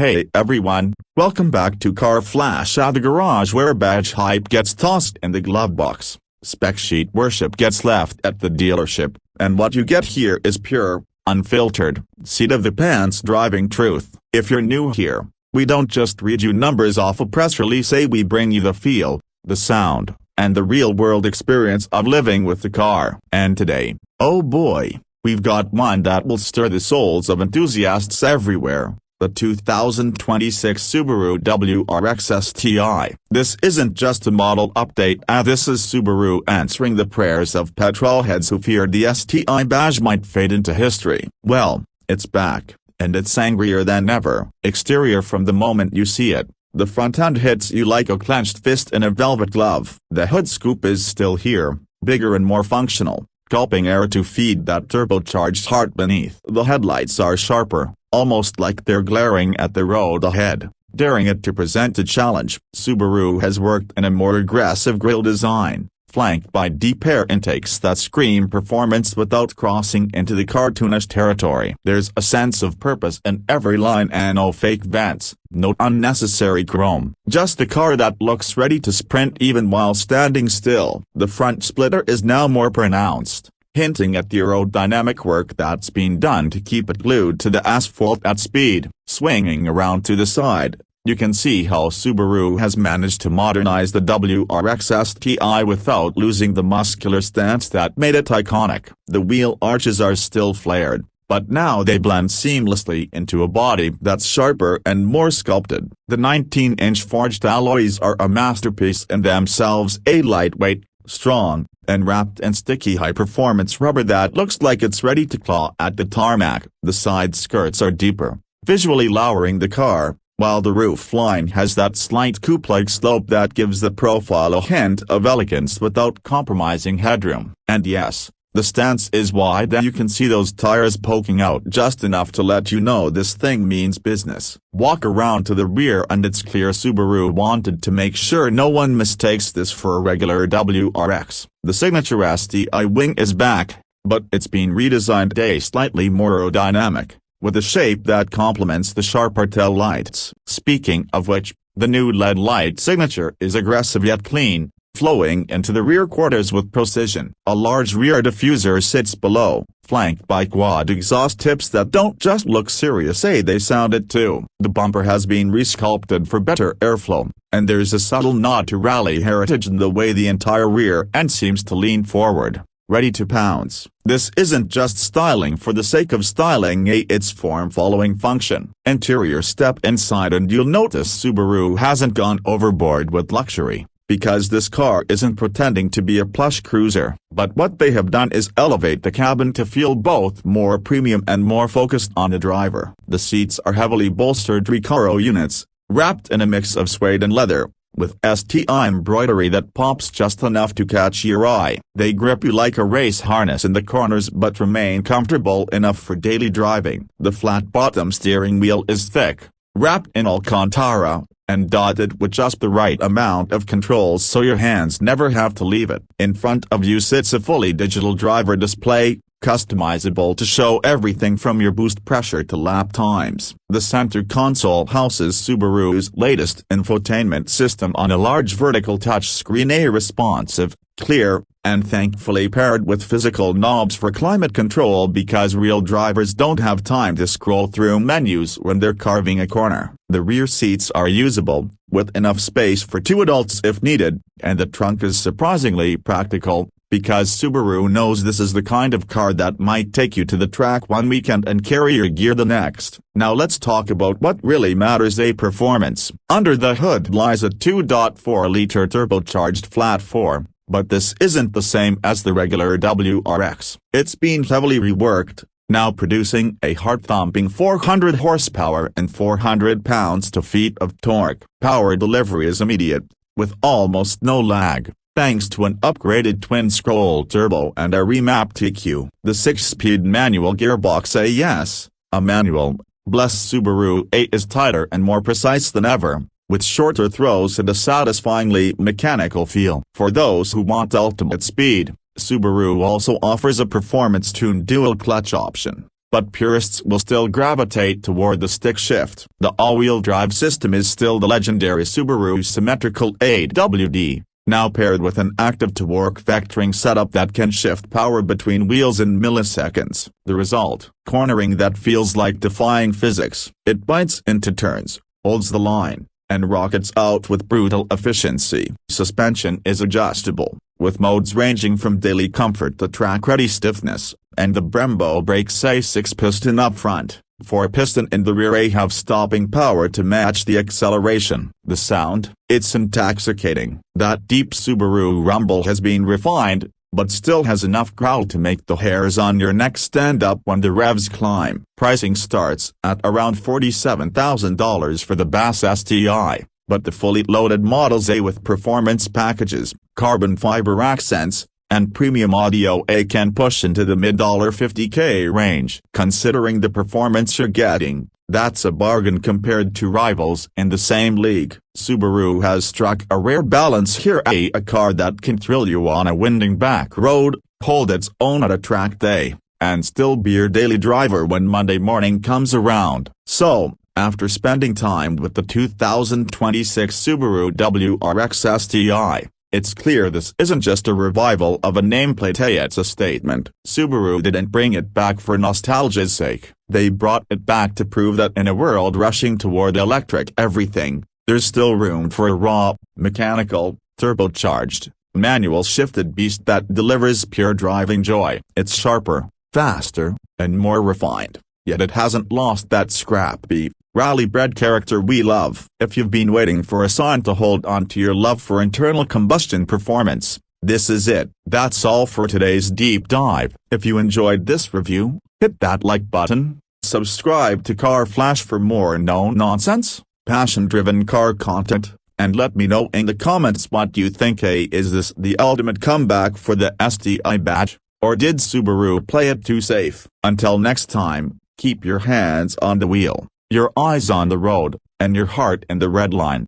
Hey everyone, welcome back to Car Flash at the garage, where badge hype gets tossed in the glove box, spec sheet worship gets left at the dealership, and what you get here is pure, unfiltered, seat-of-the-pants driving truth. If you're new here, we don't just read you numbers off a press release, we bring you the feel, the sound, and the real-world experience of living with the car. And today, oh boy, we've got one that will stir the souls of enthusiasts everywhere. The 2026 Subaru WRX STI. This isn't just a model update, this is Subaru answering the prayers of petrolheads who feared the STI badge might fade into history. Well, it's back, and it's angrier than ever. Exterior: from the moment you see it, the front end hits you like a clenched fist in a velvet glove. The hood scoop is still here, bigger and more functional, gulping air to feed that turbocharged heart beneath. The headlights are sharper, almost like they're glaring at the road ahead, daring it to present a challenge. Subaru has worked in a more aggressive grille design, flanked by deep air intakes that scream performance without crossing into the cartoonish territory. There's a sense of purpose in every line, and no fake vents, no unnecessary chrome. Just a car that looks ready to sprint even while standing still. The front splitter is now more pronounced, hinting at the aerodynamic work that's been done to keep it glued to the asphalt at speed. Swinging around to the side, you can see how Subaru has managed to modernize the WRX STI without losing the muscular stance that made it iconic. The wheel arches are still flared, but now they blend seamlessly into a body that's sharper and more sculpted. The 19-inch forged alloys are a masterpiece in themselves, a lightweight, strong, and wrapped in sticky high-performance rubber that looks like it's ready to claw at the tarmac. The side skirts are deeper, visually lowering the car, while the roofline has that slight coupe-like slope that gives the profile a hint of elegance without compromising headroom. And yes, the stance is wide, and you can see those tires poking out just enough to let you know this thing means business. Walk around to the rear and it's clear Subaru wanted to make sure no one mistakes this for a regular WRX. The signature STI wing is back, but it's been redesigned slightly more aerodynamic, with a shape that complements the sharper tail lights. Speaking of which, the new LED light signature is aggressive yet clean, flowing into the rear quarters with precision. A large rear diffuser sits below, flanked by quad exhaust tips that don't just look serious, they sound it too. The bumper has been resculpted for better airflow, and there's a subtle nod to rally heritage in the way the entire rear end seems to lean forward, ready to pounce. This isn't just styling for the sake of styling, it's form-following function. Interior: step inside and you'll notice Subaru hasn't gone overboard with luxury, because this car isn't pretending to be a plush cruiser. But what they have done is elevate the cabin to feel both more premium and more focused on the driver. The seats are heavily bolstered Recaro units, wrapped in a mix of suede and leather, with STI embroidery that pops just enough to catch your eye. They grip you like a race harness in the corners but remain comfortable enough for daily driving. The flat-bottom steering wheel is thick, wrapped in Alcantara, and dotted with just the right amount of controls so your hands never have to leave it. In front of you sits a fully digital driver display, customizable to show everything from your boost pressure to lap times. The center console houses Subaru's latest infotainment system on a large vertical touchscreen, responsive, clear, and thankfully paired with physical knobs for climate control, because real drivers don't have time to scroll through menus when they're carving a corner. The rear seats are usable, with enough space for 2 adults if needed, and the trunk is surprisingly practical, because Subaru knows this is the kind of car that might take you to the track one weekend and carry your gear the next. Now let's talk about what really matters, performance. Under the hood lies a 2.4-liter turbocharged flat 4. But this isn't the same as the regular WRX. It's been heavily reworked, now producing a heart-thumping 400 horsepower and 400 pounds-to-feet of torque. Power delivery is immediate, with almost no lag, thanks to an upgraded twin-scroll turbo and a remapped EQ. The 6-speed manual gearbox, a manual, bless Subaru, is tighter and more precise than ever, with shorter throws and a satisfyingly mechanical feel. For those who want ultimate speed, Subaru also offers a performance-tuned dual-clutch option, but purists will still gravitate toward the stick shift. The all-wheel drive system is still the legendary Subaru Symmetrical AWD, now paired with an active-to-work vectoring setup that can shift power between wheels in milliseconds. The result: cornering that feels like defying physics. It bites into turns, holds the line, and rockets out with brutal efficiency. Suspension is adjustable, with modes ranging from daily comfort to track-ready stiffness, and the Brembo brakes say 6-piston up front, 4-piston in the rear have stopping power to match the acceleration. The sound: it's intoxicating. That deep Subaru rumble has been refined, but still has enough growl to make the hairs on your neck stand up when the revs climb. Pricing starts at around $47,000 for the WRX STI, but the fully loaded Models A with performance packages, carbon fiber accents, and premium audio can push into the mid-$50K range. Considering the performance you're getting, that's a bargain compared to rivals in the same league. Subaru has struck a rare balance here, a car that can thrill you on a winding back road, hold its own at a track day, and still be your daily driver when Monday morning comes around. So, after spending time with the 2026 Subaru WRX STI, it's clear this isn't just a revival of a nameplate, it's a statement. Subaru didn't bring it back for nostalgia's sake. They brought it back to prove that in a world rushing toward electric everything, there's still room for a raw, mechanical, turbocharged, manual-shifted beast that delivers pure driving joy. It's sharper, faster, and more refined, yet it hasn't lost that scrappy, rally-bred character we love. If you've been waiting for a sign to hold on to your love for internal combustion performance, this is it. That's all for today's deep dive. If you enjoyed this review, hit that like button, subscribe to Car Flash for more no-nonsense, passion-driven car content, and let me know in the comments what you think. Is this the ultimate comeback for the STI badge, or did Subaru play it too safe? Until next time, keep your hands on the wheel, your eyes on the road, and your heart in the red line.